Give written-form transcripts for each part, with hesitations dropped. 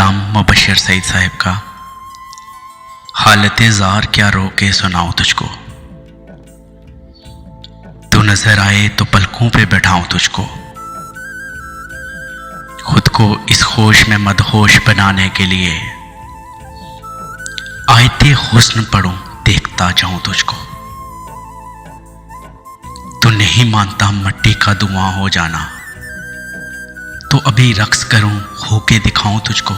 कलाम मुबशर सईद साहब का। हालते ज़ार क्या रो के सुनाऊं तुझको, तू नजर आए तो पलकों पे बैठाऊं तुझको। खुद को इस होश में मदहोश बनाने के लिए आयते हुस्न पढ़ूं देखता जाऊं तुझको। तू नहीं मानता मट्टी का धुआं हो जाना, तो अभी रक्स करूं होके दिखाऊं तुझको।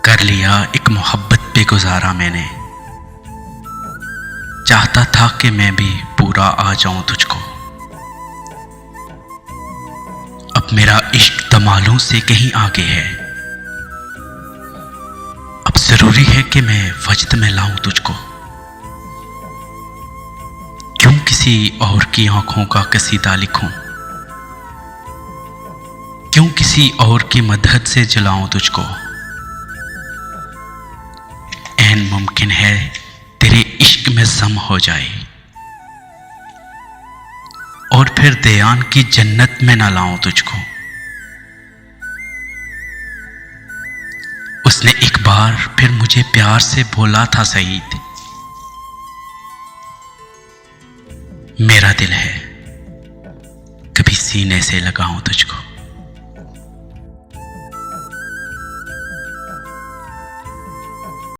कर लिया एक मोहब्बत पे गुजारा मैंने, चाहता था कि मैं भी पूरा आ जाऊं तुझको। अब मेरा इश्क तमालों से कहीं आगे है, अब जरूरी है कि मैं वजद में लाऊं तुझको। क्यों किसी और की आंखों का कसीदा लिखूं, क्यों किसी और की मदद से जलाऊं तुझको। ऐन मुमकिन है तेरे इश्क में ज़म हो जाए, और फिर दयान की जन्नत में ना लाऊं तुझको। उसने एक बार फिर मुझे प्यार से बोला था सईद, मेरा दिल है कभी सीने से लगाऊं तुझको।